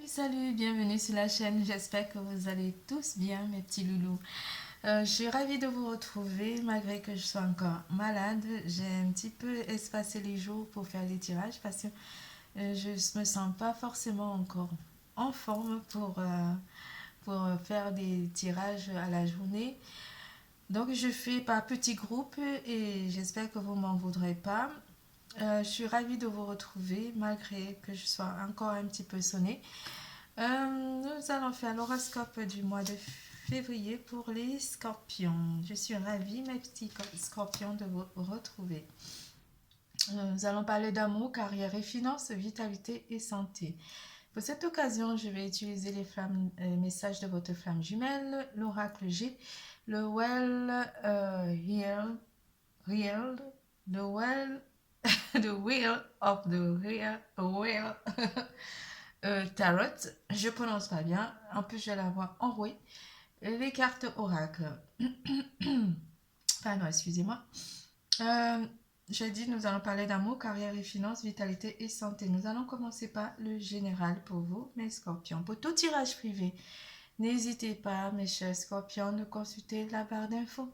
Salut, bienvenue sur la chaîne. J'espère que vous allez tous bien, mes petits loulous. Je suis ravie de vous retrouver malgré que je sois encore malade. J'ai un petit peu espacé les jours pour faire les tirages parce que je ne me sens pas forcément encore en forme pour faire des tirages à la journée. Donc je fais par petits groupes et j'espère que vous m'en voudrez pas. Je suis ravie de vous retrouver malgré que je sois encore un petit peu sonnée. Nous allons faire l'horoscope du mois de février pour les scorpions. Je suis ravie, mes petits scorpions, de vous retrouver. Nous allons parler d'amour, carrière et finances, vitalité et santé. Pour cette occasion, je vais utiliser les messages de votre flamme jumelle, l'oracle G, le Well Healed, the Well, the Wheel of the Real Tarot. Je prononce pas bien, en plus je vais l'avoir enrouée. Les cartes oracle. Pardon, excusez-moi. J'ai dit, nous allons parler d'amour, carrière et finances, vitalité et santé. Nous allons commencer par le général pour vous, mes scorpions. Pour tout tirage privé, n'hésitez pas, mes chers scorpions, de consulter la barre d'infos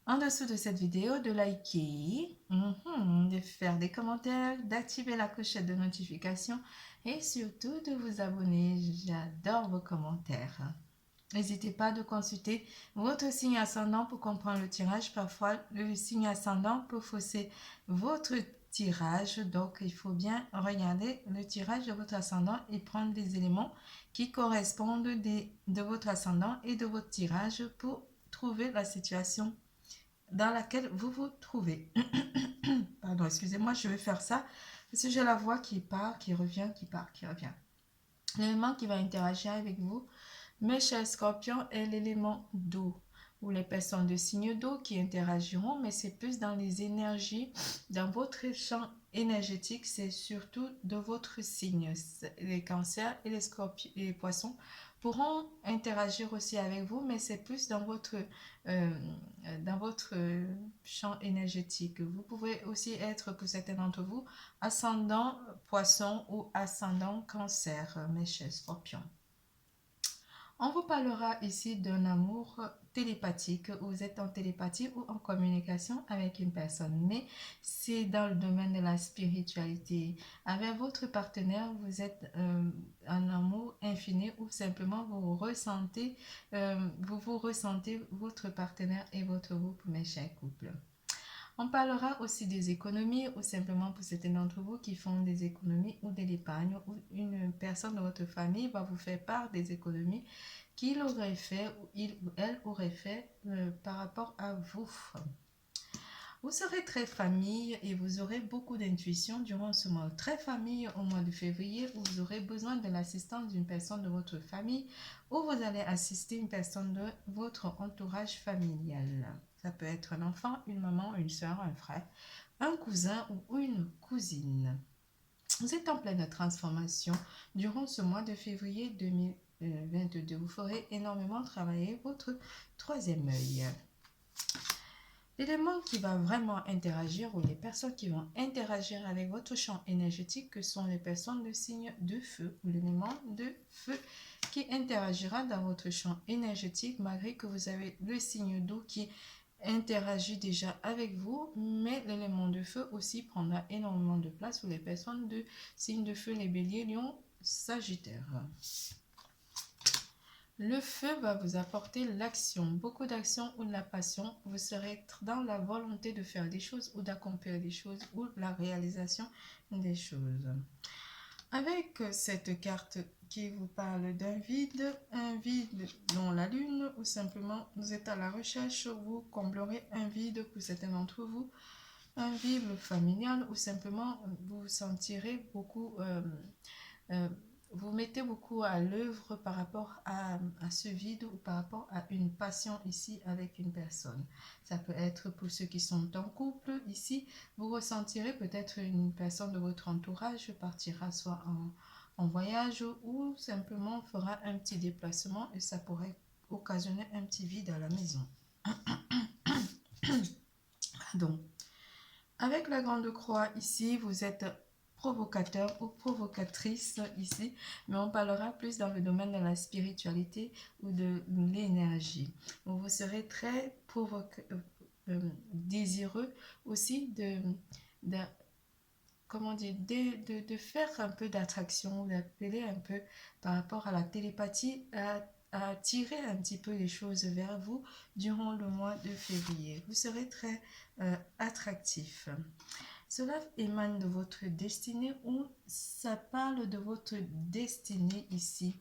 en dessous de cette vidéo, de liker, de faire des commentaires, d'activer la clochette de notification et surtout de vous abonner. J'adore vos commentaires. N'hésitez pas de consulter votre signe ascendant pour comprendre le tirage. Parfois, le signe ascendant peut fausser votre tirage. Donc, il faut bien regarder le tirage de votre ascendant et prendre des éléments qui correspondent de votre ascendant et de votre tirage pour trouver la situation dans laquelle vous vous trouvez. Pardon, excusez-moi, je vais faire ça parce que j'ai la voix qui part, qui revient, qui part, qui revient. L'élément qui va interagir avec vous, mes chers scorpions, est l'élément d'eau ou les personnes de signe d'eau qui interagiront, mais c'est plus dans les énergies, dans votre champ énergétique, c'est surtout de votre signe. Les cancers et les scorpions et les poissons pourront interagir aussi avec vous, mais c'est plus euh, dans votre champ énergétique. Vous pouvez aussi être, pour certains d'entre vous, ascendant poisson ou ascendant cancer, mes chers scorpions. On vous parlera ici d'un amour télépathique, où vous êtes en télépathie ou en communication avec une personne, mais c'est dans le domaine de la spiritualité. Avec votre partenaire, vous êtes en amour infini ou simplement vous ressentez votre partenaire et votre groupe, mes chers couples. On parlera aussi des économies ou simplement pour certains d'entre vous qui font des économies ou de l'épargne ou une personne de votre famille va vous faire part des économies qu'il aurait fait ou il ou elle aurait fait par rapport à vous. Vous serez très famille et vous aurez beaucoup d'intuition durant ce mois. Très famille au mois de février où vous aurez besoin de l'assistance d'une personne de votre famille ou vous allez assister une personne de votre entourage familial. Ça peut être un enfant, une maman, une soeur, un frère, un cousin ou une cousine. Vous êtes en pleine transformation durant ce mois de février 2022. Vous ferez énormément travailler votre troisième œil. L'élément qui va vraiment interagir ou les personnes qui vont interagir avec votre champ énergétique, que sont les personnes de signe de feu ou l'élément de feu qui interagira dans votre champ énergétique malgré que vous avez le signe d'eau qui interagit déjà avec vous, mais l'élément de feu aussi prendra énormément de place pour les personnes de signe de feu, les béliers, lions, sagittaires. Le feu va vous apporter l'action, beaucoup d'action ou de la passion. Vous serez dans la volonté de faire des choses ou d'accomplir des choses ou la réalisation des choses. Avec cette carte qui vous parle d'un vide, un vide dans la lune ou simplement vous êtes à la recherche, vous comblerez un vide pour certains d'entre vous, un vide familial ou simplement vous vous sentirez beaucoup... vous mettez beaucoup à l'œuvre par rapport à ce vide ou par rapport à une passion ici avec une personne. Ça peut être pour ceux qui sont en couple ici, vous ressentirez peut-être une personne de votre entourage partira soit en voyage ou simplement fera un petit déplacement et ça pourrait occasionner un petit vide à la maison. Pardon. Avec la grande croix ici, vous êtes provocateur ou provocatrice ici, mais on parlera plus dans le domaine de la spiritualité ou de l'énergie. Vous serez très désireux aussi de comment dire, de faire un peu d'attraction, d'appeler un peu par rapport à la télépathie, à attirer un petit peu les choses vers vous durant le mois de février. Vous serez très attractif. Cela émane de votre destinée ou ça parle de votre destinée ici.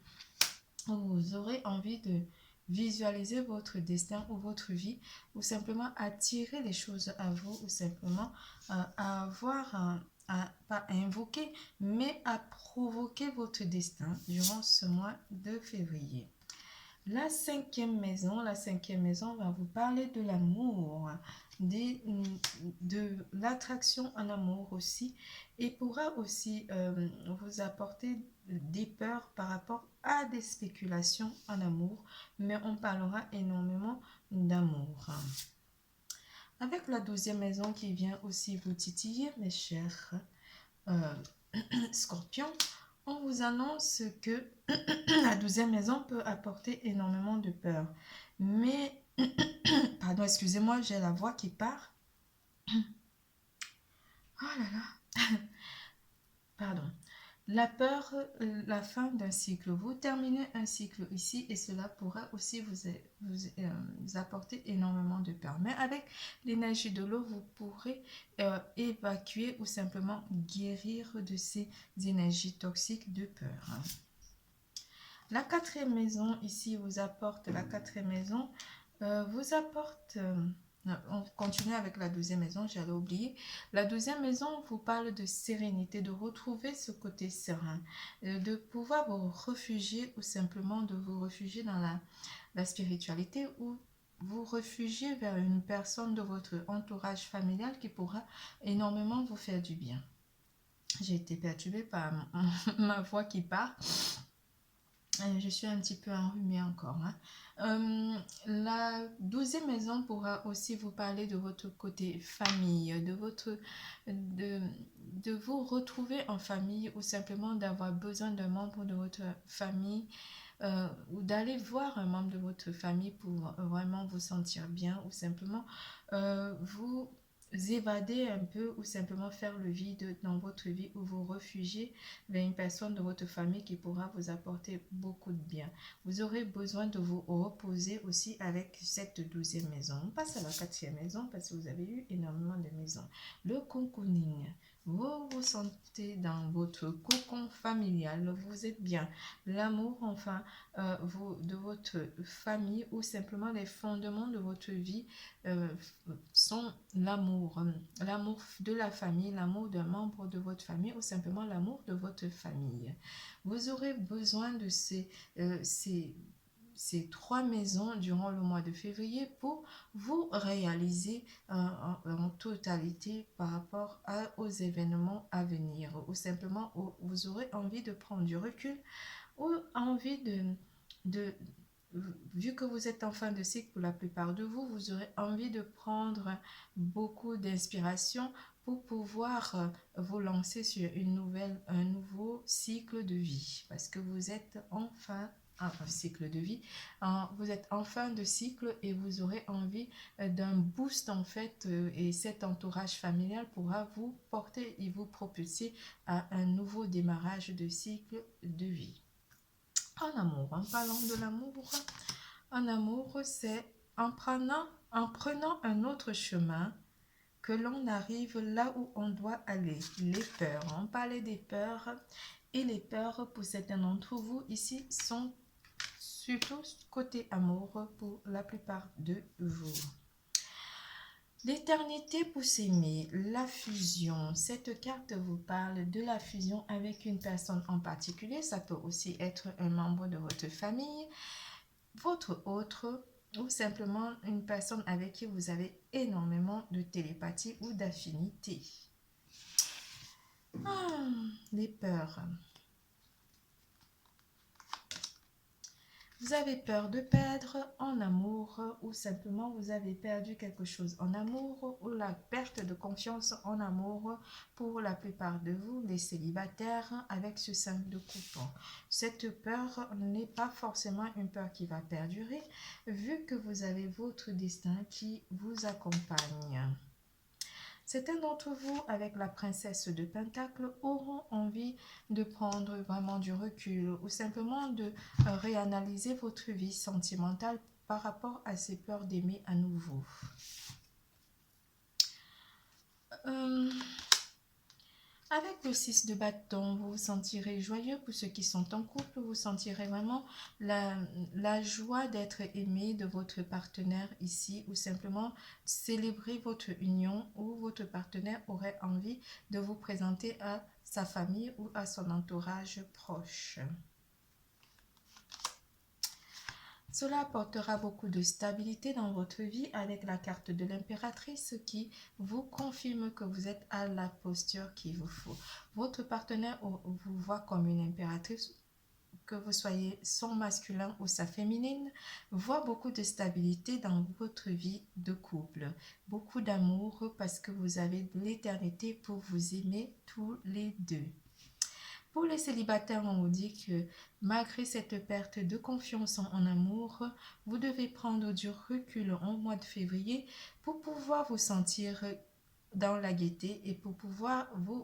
Vous aurez envie de visualiser votre destin ou votre vie ou simplement attirer les choses à vous ou simplement à avoir pas à invoquer mais à provoquer votre destin durant ce mois de février. La cinquième maison va vous parler de l'amour, de l'attraction en amour aussi et pourra aussi vous apporter des peurs par rapport à des spéculations en amour, mais on parlera énormément d'amour. Avec la 12e maison qui vient aussi vous titiller, mes chers scorpions, on vous annonce que la 12e maison peut apporter énormément de peur. Mais, pardon, excusez-moi, j'ai la voix qui part. Oh là là. Pardon. La peur, la fin d'un cycle. Vous terminez un cycle ici et cela pourra aussi vous apporter énormément de peur. Mais avec l'énergie de l'eau, vous pourrez évacuer ou simplement guérir de ces énergies toxiques de peur. La 4e maison ici vous apporte, la 4e maison vous apporte... on continue avec la 12e maison, j'allais oublier. La 12e maison vous parle de sérénité, de retrouver ce côté serein, de pouvoir vous réfugier ou simplement de vous réfugier dans la spiritualité ou vous réfugier vers une personne de votre entourage familial qui pourra énormément vous faire du bien. J'ai été perturbée par ma voix qui part. Je suis un petit peu enrhumée encore. La 12e maison pourra aussi vous parler de votre côté famille, de vous retrouver en famille ou simplement d'avoir besoin d'un membre de votre famille ou d'aller voir un membre de votre famille pour vraiment vous sentir bien ou simplement vous évader un peu ou simplement faire le vide dans votre vie ou vous réfugier vers une personne de votre famille qui pourra vous apporter beaucoup de bien. Vous aurez besoin de vous reposer aussi avec cette 12e maison. On passe à la 4e maison parce que vous avez eu énormément de maisons. Le cocooning. Vous vous sentez dans votre cocon familial, vous êtes bien. L'amour, enfin, de votre famille ou simplement les fondements de votre vie sont l'amour. L'amour de la famille, l'amour d'un membre de votre famille ou simplement l'amour de votre famille. Vous aurez besoin de ces 3 maisons durant le mois de février pour vous réaliser en totalité par rapport aux événements à venir ou simplement vous aurez envie de prendre du recul ou envie vu que vous êtes en fin de cycle pour la plupart de vous, vous aurez envie de prendre beaucoup d'inspiration pour pouvoir vous lancer sur un nouveau cycle de vie parce que vous êtes enfin un cycle de vie, vous êtes en fin de cycle et vous aurez envie d'un boost en fait et cet entourage familial pourra vous porter et vous propulser à un nouveau démarrage de cycle de vie. En amour, en parlant de l'amour, en amour c'est en prenant un autre chemin que l'on arrive là où on doit aller. Les peurs, on parlait des peurs et les peurs pour certains d'entre vous ici sont surtout côté amour pour la plupart de vous. L'éternité pour s'aimer, la fusion. Cette carte vous parle de la fusion avec une personne en particulier. Ça peut aussi être un membre de votre famille, votre autre ou simplement une personne avec qui vous avez énormément de télépathie ou d'affinité. Les peurs. Vous avez peur de perdre en amour ou simplement vous avez perdu quelque chose en amour ou la perte de confiance en amour pour la plupart de vous, les célibataires, avec ce 5 de coupe. Cette peur n'est pas forcément une peur qui va perdurer vu que vous avez votre destin qui vous accompagne. Certains d'entre vous, avec la princesse de Pentacle, auront envie de prendre vraiment du recul ou simplement de réanalyser votre vie sentimentale par rapport à ces peurs d'aimer à nouveau. Avec le 6 de bâton, vous vous sentirez joyeux. Pour ceux qui sont en couple, vous sentirez vraiment la joie d'être aimé de votre partenaire ici ou simplement célébrer votre union ou votre partenaire aurait envie de vous présenter à sa famille ou à son entourage proche. Cela apportera beaucoup de stabilité dans votre vie avec la carte de l'impératrice qui vous confirme que vous êtes à la posture qu'il vous faut. Votre partenaire vous voit comme une impératrice, que vous soyez son masculin ou sa féminine, voit beaucoup de stabilité dans votre vie de couple. Beaucoup d'amour parce que vous avez l'éternité pour vous aimer tous les deux. Pour les célibataires, on vous dit que malgré cette perte de confiance en amour, vous devez prendre du recul en mois de février pour pouvoir vous sentir dans la gaieté et pour pouvoir vous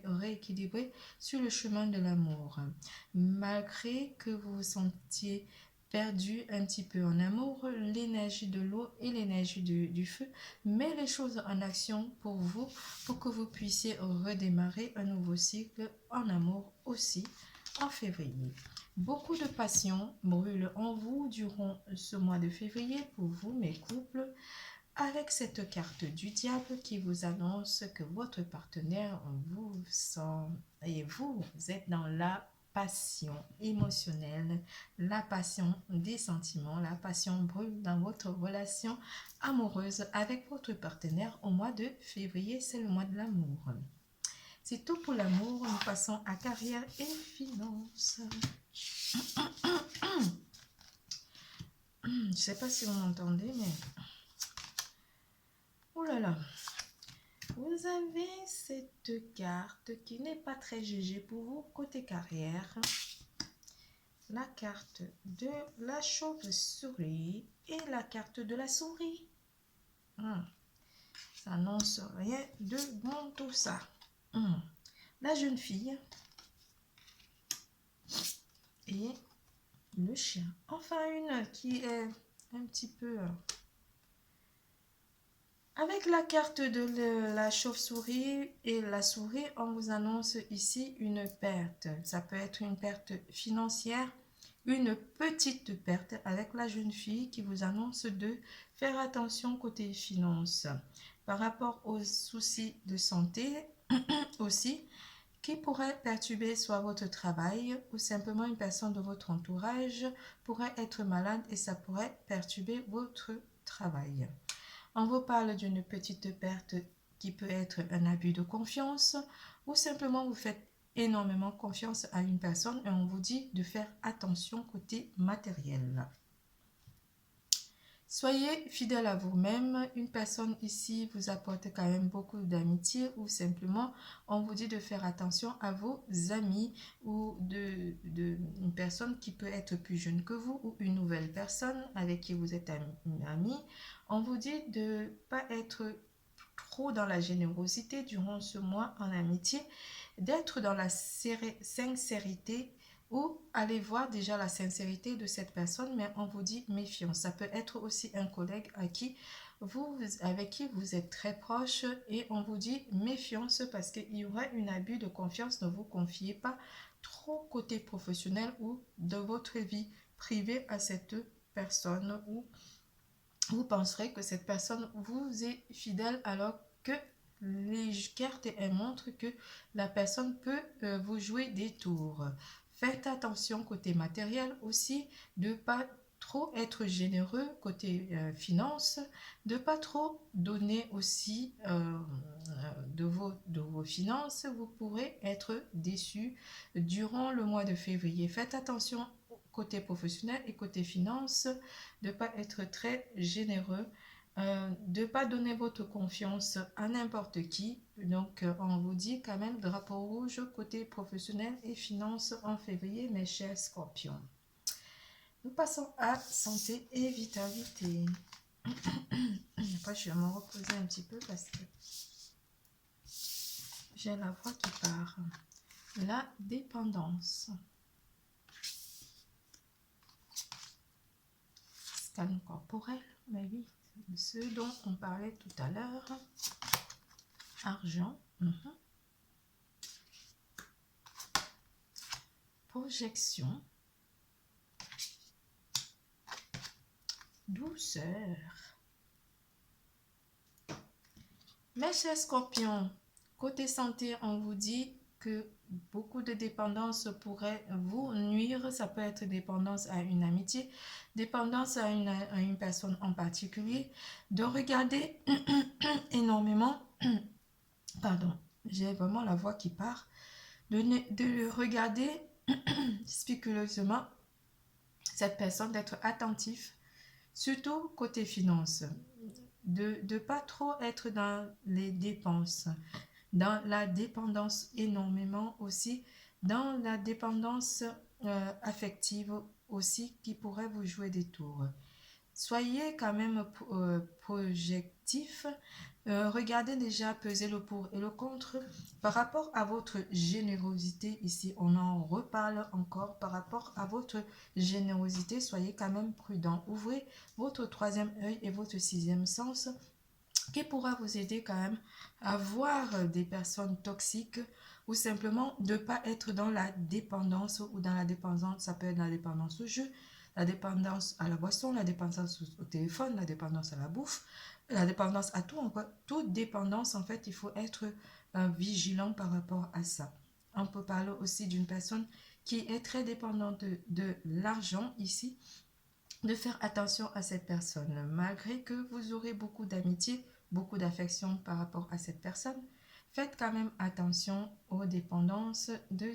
rééquilibrer sur le chemin de l'amour. Malgré que vous vous sentiez perdu un petit peu en amour, l'énergie de l'eau et l'énergie du feu met les choses en action pour vous, pour que vous puissiez redémarrer un nouveau cycle en amour aussi en février. Beaucoup de passion brûle en vous durant ce mois de février pour vous, mes couples, avec cette carte du diable qui vous annonce que votre partenaire vous sent et vous êtes dans la passion émotionnelle, la passion des sentiments, la passion brûle dans votre relation amoureuse avec votre partenaire au mois de février, c'est le mois de l'amour. C'est tout pour l'amour, nous passons à carrière et finances. Je ne sais pas si vous m'entendez, mais... Oh là là. Vous avez cette carte qui n'est pas très GG pour vous côté carrière. La carte de la chauve-souris et la carte de la souris. Ça n'annonce rien de bon tout ça. La jeune fille et le chien. Enfin une qui est un petit peu... Avec la carte de la chauve-souris et la souris, on vous annonce ici une perte. Ça peut être une perte financière, une petite perte avec la jeune fille qui vous annonce de faire attention côté finances. Par rapport aux soucis de santé aussi, qui pourrait perturber soit votre travail ou simplement une personne de votre entourage pourrait être malade et ça pourrait perturber votre travail. On vous parle d'une petite perte qui peut être un abus de confiance ou simplement vous faites énormément confiance à une personne et on vous dit de faire attention côté matériel. Soyez fidèle à vous-même. Une personne ici vous apporte quand même beaucoup d'amitié ou simplement on vous dit de faire attention à vos amis ou une personne qui peut être plus jeune que vous ou une nouvelle personne avec qui vous êtes ami. On vous dit de ne pas être trop dans la générosité durant ce mois en amitié, d'être dans la sincérité ou allez voir déjà la sincérité de cette personne, mais on vous dit méfiance. Ça peut être aussi un collègue avec qui vous êtes très proche et on vous dit méfiance parce qu'il y aura un abus de confiance. Ne vous confiez pas trop côté professionnel ou de votre vie privée à cette personne ou vous penserez que cette personne vous est fidèle alors que les cartes montrent que la personne peut vous jouer des tours. Faites attention côté matériel aussi, de ne pas trop être généreux côté finance, de ne pas trop donner aussi de vos finances. Vous pourrez être déçu durant le mois de février. Faites attention côté professionnel et côté finance, de ne pas être très généreux, de ne pas donner votre confiance à n'importe qui. Donc, on vous dit quand même drapeau rouge côté professionnel et finance en février, mes chers scorpions. Nous passons à santé et vitalité. Après, je vais me reposer un petit peu parce que j'ai la voix qui part. La dépendance. Scan corporel, mais oui, ce dont on parlait tout à l'heure. Argent. Projection. Douceur. Mes chers scorpions, côté santé, on vous dit que beaucoup de dépendance pourrait vous nuire. Ça peut être dépendance à une amitié, dépendance à une personne en particulier. De regarder énormément, pardon, j'ai vraiment la voix qui part, de regarder spéculeusement cette personne, d'être attentif, surtout côté finance, de ne pas trop être dans les dépenses, dans la dépendance énormément aussi, dans la dépendance affective aussi qui pourrait vous jouer des tours. Soyez quand même projectif. Regardez déjà peser le pour et le contre par rapport à votre générosité. Ici, on en reparle encore par rapport à votre générosité. Soyez quand même prudent. Ouvrez votre troisième œil et votre sixième sens qui pourra vous aider quand même à voir des personnes toxiques ou simplement de ne pas être dans la dépendance ou dans la dépendance. Ça peut être la dépendance au jeu, la dépendance à la boisson, la dépendance au téléphone, la dépendance à la bouffe, la dépendance à tout. Toute dépendance, en fait, il faut être vigilant par rapport à ça. On peut parler aussi d'une personne qui est très dépendante de l'argent ici, de faire attention à cette personne. Malgré que vous aurez beaucoup d'amitié, beaucoup d'affection par rapport à cette personne, faites quand même attention aux dépendances de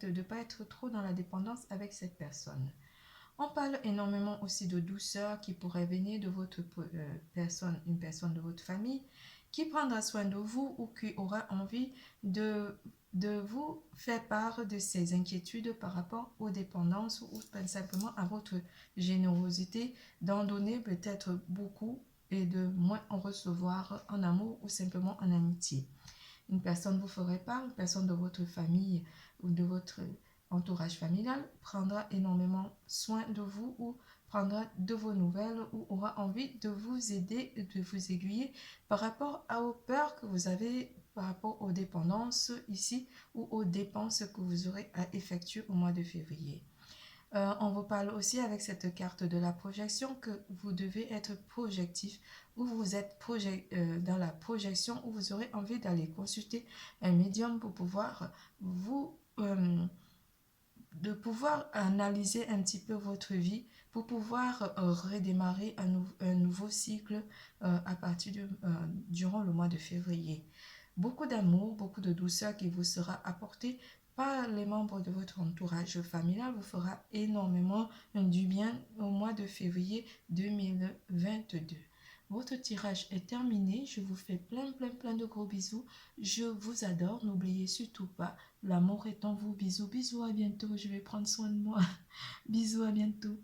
ne pas être trop dans la dépendance avec cette personne. On parle énormément aussi de douceur qui pourrait venir de votre personne, une personne de votre famille qui prendra soin de vous ou qui aura envie de vous faire part de ses inquiétudes par rapport aux dépendances ou simplement à votre générosité, d'en donner peut-être beaucoup et de moins en recevoir en amour ou simplement en amitié. Une personne vous ferait part, une personne de votre famille ou de votre entourage familial prendra énormément soin de vous ou prendra de vos nouvelles ou aura envie de vous aider et de vous aiguiller par rapport aux peurs que vous avez, par rapport aux dépendances ici ou aux dépenses que vous aurez à effectuer au mois de février. On vous parle aussi avec cette carte de la projection que vous devez être projectif ou vous êtes dans la projection où vous aurez envie d'aller consulter un médium pour pouvoir de pouvoir analyser un petit peu votre vie pour pouvoir redémarrer un nouveau cycle à partir durant le mois de février. Beaucoup d'amour, beaucoup de douceur qui vous sera apporté par les membres de votre entourage familial vous fera énormément du bien au mois de février 2022. Votre tirage est terminé. Je vous fais plein de gros bisous. Je vous adore. N'oubliez surtout pas, l'amour est en vous. Bisous, bisous, à bientôt. Je vais prendre soin de moi. Bisous, à bientôt.